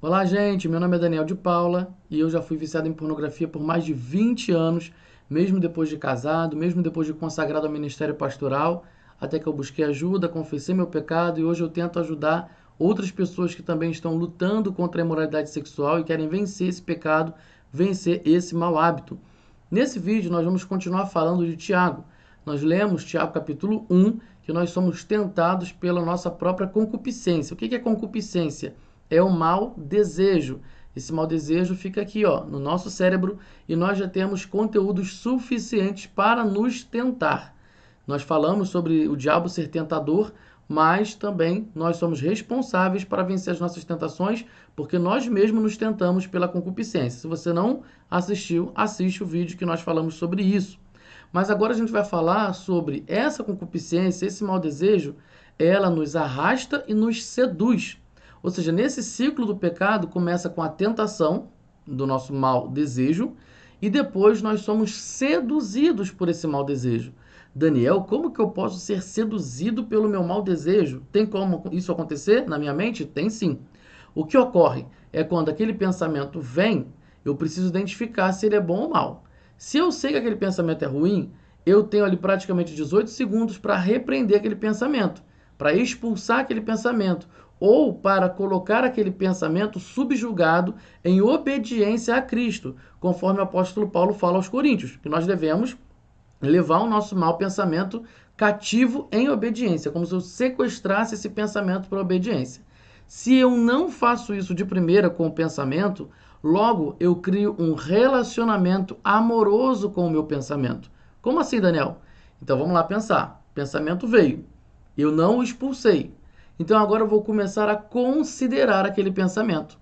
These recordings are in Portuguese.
Olá, gente. Meu nome é Daniel de Paula e eu já fui viciado em pornografia por mais de 20 anos, mesmo depois de casado, mesmo depois de consagrado ao ministério pastoral, até que eu busquei ajuda, confessei meu pecado e hoje eu tento ajudar outras pessoas que também estão lutando contra a imoralidade sexual e querem vencer esse pecado, vencer esse mau hábito. Nesse vídeo nós vamos continuar falando de Tiago. Nós lemos Tiago capítulo 1, que nós somos tentados pela nossa própria concupiscência. O que é concupiscência? É o mau desejo. Esse mau desejo fica aqui, ó, no nosso cérebro e nós já temos conteúdos suficientes para nos tentar. Nós falamos sobre o diabo ser tentador, mas também nós somos responsáveis para vencer as nossas tentações, porque nós mesmos nos tentamos pela concupiscência. Se você não assistiu, assiste o vídeo que nós falamos sobre isso. Mas agora a gente vai falar sobre essa concupiscência, esse mau desejo, ela nos arrasta e nos seduz. Ou seja, nesse ciclo do pecado começa com a tentação do nosso mau desejo e depois nós somos seduzidos por esse mau desejo. Daniel, como que eu posso ser seduzido pelo meu mau desejo? Tem como isso acontecer na minha mente? Tem sim. O que ocorre é quando aquele pensamento vem, eu preciso identificar se ele é bom ou mal. Se eu sei que aquele pensamento é ruim, eu tenho ali praticamente 18 segundos para repreender aquele pensamento, para expulsar aquele pensamento, ou para colocar aquele pensamento subjugado em obediência a Cristo, conforme o apóstolo Paulo fala aos Coríntios, que nós devemos levar o nosso mau pensamento cativo em obediência, como se eu sequestrasse esse pensamento para obediência. Se eu não faço isso de primeira com o pensamento, logo eu crio um relacionamento amoroso com o meu pensamento. Como assim, Daniel? Então vamos lá pensar. O pensamento veio, eu não o expulsei. Então agora eu vou começar a considerar aquele pensamento.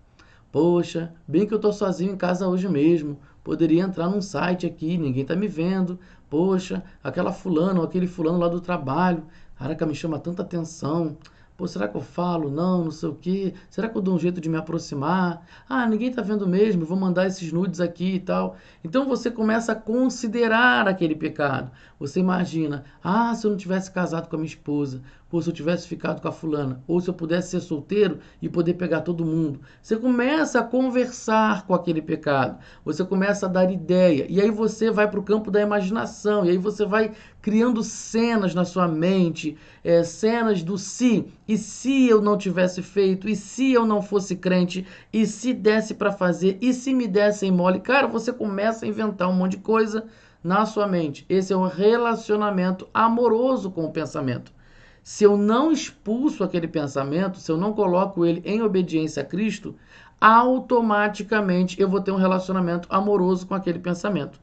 Poxa, bem que eu estou sozinho em casa hoje mesmo. Poderia entrar num site aqui, ninguém está me vendo. Poxa, aquela fulana ou aquele fulano lá do trabalho. Caraca, me chama tanta atenção. Pô, será que eu falo? Não, não sei o quê. Será que eu dou um jeito de me aproximar? Ah, ninguém tá vendo mesmo, vou mandar esses nudes aqui e tal. Então você começa a considerar aquele pecado. Você imagina, ah, se eu não tivesse casado com a minha esposa, pô, se eu tivesse ficado com a fulana, ou se eu pudesse ser solteiro e poder pegar todo mundo. Você começa a conversar com aquele pecado. Você começa a dar ideia. E aí você vai para o campo da imaginação. E aí você vai criando cenas na sua mente, cenas do se. E se eu não tivesse feito? E se eu não fosse crente? E se desse para fazer? E se me dessem mole? Cara, você começa a inventar um monte de coisa na sua mente. Esse é um relacionamento amoroso com o pensamento. Se eu não expulso aquele pensamento, se eu não coloco ele em obediência a Cristo, automaticamente eu vou ter um relacionamento amoroso com aquele pensamento.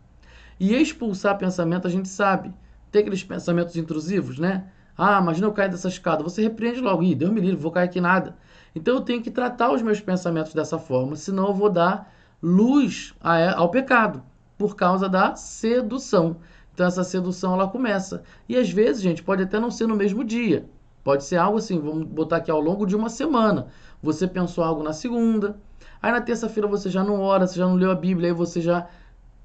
E expulsar pensamento a gente sabe. Tem aqueles pensamentos intrusivos, né? Ah, imagina eu cair dessa escada. Você repreende logo. Ih, Deus me livre, vou cair aqui nada. Então eu tenho que tratar os meus pensamentos dessa forma, senão eu vou dar luz ao pecado, por causa da sedução. Então essa sedução ela começa. E às vezes, gente, pode até não ser no mesmo dia. Pode ser algo assim, vamos botar aqui ao longo de uma semana. Você pensou algo na segunda, aí na terça-feira você já não ora, você já não leu a Bíblia, aí você já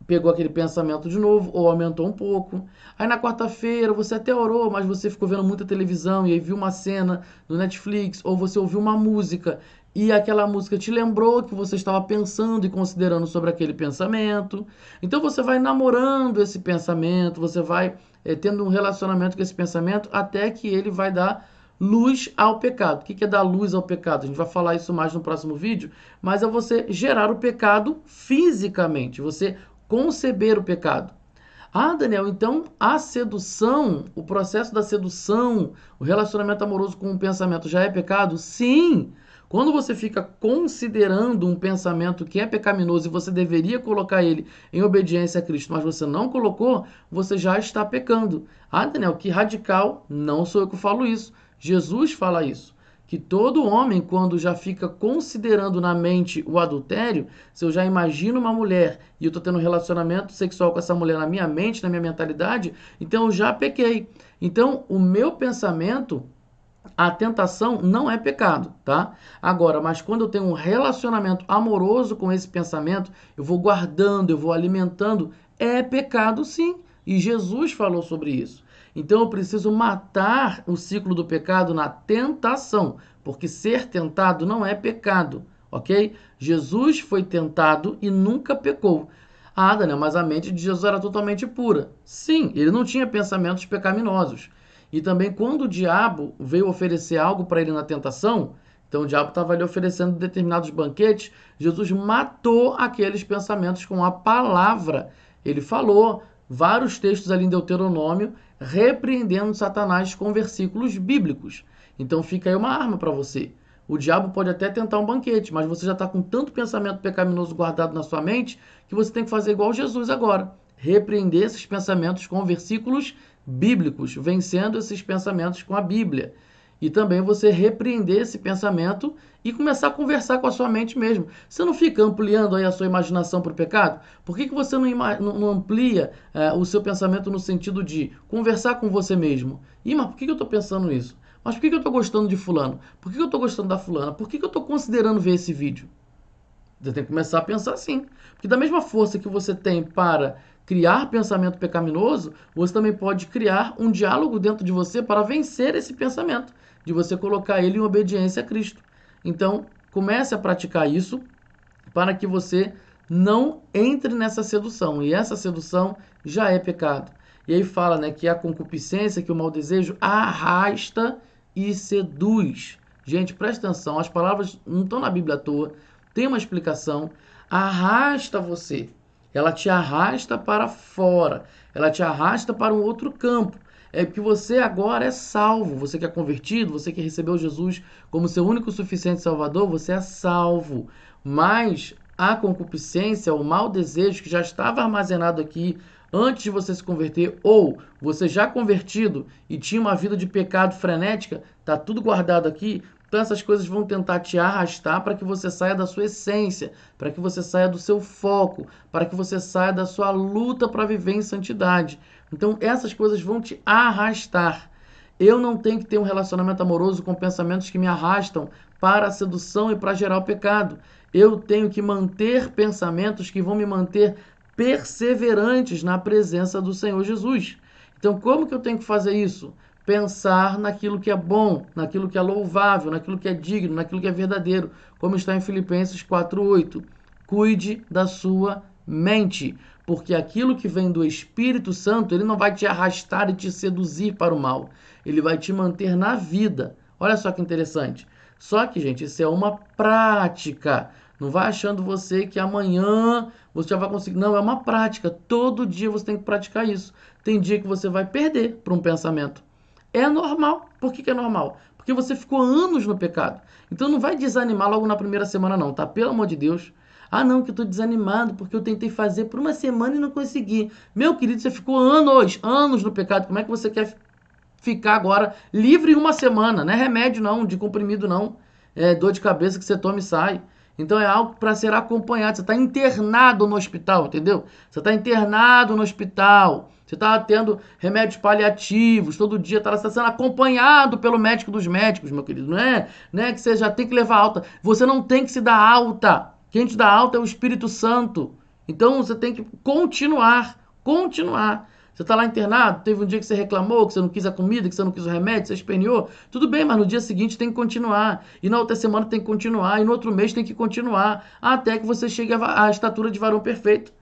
pegou aquele pensamento de novo ou aumentou um pouco. Aí na quarta-feira você até orou, mas você ficou vendo muita televisão e aí viu uma cena no Netflix ou você ouviu uma música e aquela música te lembrou que você estava pensando e considerando sobre aquele pensamento. Então você vai namorando esse pensamento, você vai tendo um relacionamento com esse pensamento até que ele vai dar luz ao pecado. O que é dar luz ao pecado? A gente vai falar isso mais no próximo vídeo, mas é você gerar o pecado fisicamente, você conceber o pecado. Ah, Daniel, então a sedução, o processo da sedução, o relacionamento amoroso com o pensamento já é pecado? Sim! Quando você fica considerando um pensamento que é pecaminoso e você deveria colocar ele em obediência a Cristo, mas você não colocou, você já está pecando. Ah, Daniel, que radical! Não sou eu que falo isso. Jesus fala isso. Que todo homem, quando já fica considerando na mente o adultério, se eu já imagino uma mulher e eu estou tendo um relacionamento sexual com essa mulher na minha mente, na minha mentalidade, então eu já pequei. Então, o meu pensamento, a tentação não é pecado, tá? Agora, mas quando eu tenho um relacionamento amoroso com esse pensamento, eu vou guardando, eu vou alimentando, é pecado sim. E Jesus falou sobre isso. Então eu preciso matar o ciclo do pecado na tentação, porque ser tentado não é pecado. ok? Jesus foi tentado e nunca pecou. Ah, Daniel, mas a mente de Jesus era totalmente pura. Sim, ele não tinha pensamentos pecaminosos. E também quando o diabo veio oferecer algo para ele na tentação, então o diabo estava ali oferecendo determinados banquetes, Jesus matou aqueles pensamentos com a palavra. Ele falou vários textos ali em Deuteronômio repreendendo Satanás com versículos bíblicos. Então fica aí uma arma para você. O diabo pode até tentar um banquete, mas você já está com tanto pensamento pecaminoso guardado na sua mente que você tem que fazer igual Jesus agora. Repreender esses pensamentos com versículos bíblicos, vencendo esses pensamentos com a Bíblia. E também você repreender esse pensamento e começar a conversar com a sua mente mesmo. Você não fica ampliando aí a sua imaginação para o pecado? Por que você não amplia o seu pensamento no sentido de conversar com você mesmo? Mas por que eu estou pensando nisso? Mas por que eu estou gostando de fulano? Por que eu estou gostando da fulana? Por que eu estou considerando ver esse vídeo? Você tem que começar a pensar assim. Porque da mesma força que você tem para criar pensamento pecaminoso, você também pode criar um diálogo dentro de você para vencer esse pensamento, de você colocar ele em obediência a Cristo. Então, comece a praticar isso para que você não entre nessa sedução. E essa sedução já é pecado. E aí fala, né, que a concupiscência, que o mau desejo arrasta e seduz. Gente, presta atenção, as palavras não estão na Bíblia à toa, tem uma explicação. Arrasta você, ela te arrasta para fora, ela te arrasta para um outro campo. É porque você agora é salvo, você que é convertido, você que recebeu Jesus como seu único e suficiente Salvador, você é salvo. Mas a concupiscência, o mau desejo que já estava armazenado aqui antes de você se converter, ou você já convertido e tinha uma vida de pecado frenética, tá tudo guardado aqui. Então essas coisas vão tentar te arrastar para que você saia da sua essência, para que você saia do seu foco, para que você saia da sua luta para viver em santidade. Então essas coisas vão te arrastar. Eu não tenho que ter um relacionamento amoroso com pensamentos que me arrastam para a sedução e para gerar o pecado. Eu tenho que manter pensamentos que vão me manter perseverantes na presença do Senhor Jesus. Então como que eu tenho que fazer isso? Pensar naquilo que é bom, naquilo que é louvável, naquilo que é digno, naquilo que é verdadeiro, como está em Filipenses 4:8. Cuide da sua mente, porque aquilo que vem do Espírito Santo, ele não vai te arrastar e te seduzir para o mal. Ele vai te manter na vida. Olha só que interessante. Só que, gente, isso é uma prática. Não vai achando você que amanhã você já vai conseguir. Não, é uma prática. Todo dia você tem que praticar isso. Tem dia que você vai perder para um pensamento. É normal. Por que é normal? Porque você ficou anos no pecado. Então não vai desanimar logo na primeira semana não, tá? Pelo amor de Deus. Ah, não, que eu tô desanimado porque eu tentei fazer por uma semana e não consegui. Meu querido, você ficou anos no pecado. Como é que você quer ficar agora livre em uma semana? Não é remédio não, de comprimido não. É dor de cabeça que você toma e sai. Então é algo para ser acompanhado. Você está internado no hospital, entendeu? Você está internado no hospital. Você está tendo remédios paliativos, todo dia está sendo acompanhado pelo médico dos médicos, meu querido. Não é que você já tem que levar alta. Você não tem que se dar alta. Quem te dá alta é o Espírito Santo. Então você tem que continuar. Você está lá internado, teve um dia que você reclamou, que você não quis a comida, que você não quis o remédio, você esperneou. Tudo bem, mas no dia seguinte tem que continuar. E na outra semana tem que continuar. E no outro mês tem que continuar. Até que você chegue à estatura de varão perfeito.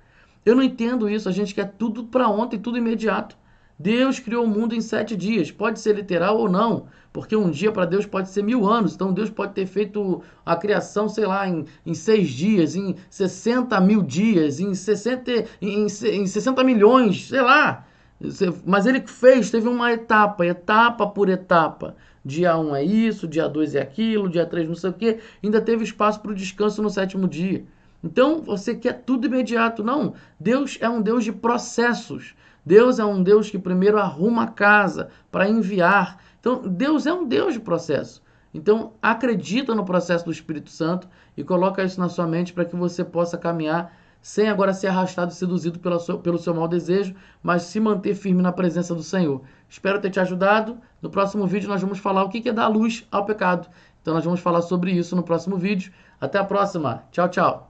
Eu não entendo isso. A gente quer tudo para ontem, tudo imediato. Deus criou o mundo em 7 dias. Pode ser literal ou não. Porque um dia para Deus pode ser 1000 anos. Então Deus pode ter feito a criação, sei lá, em 6 dias, em 60 mil dias, em 60 milhões, sei lá. Mas ele fez, teve uma etapa por etapa. Dia 1 é isso, dia 2 é aquilo, dia 3 não sei o quê. Ainda teve espaço para o descanso no 7º dia. Então você quer tudo imediato. Não, Deus é um Deus de processos. Deus é um Deus que primeiro arruma a casa para enviar. Então Deus é um Deus de processo. Então acredita no processo do Espírito Santo e coloca isso na sua mente para que você possa caminhar sem agora ser arrastado e seduzido pelo seu mau desejo, mas se manter firme na presença do Senhor. Espero ter te ajudado. No próximo vídeo nós vamos falar o que é dar luz ao pecado. Então nós vamos falar sobre isso no próximo vídeo. Até a próxima. Tchau, tchau.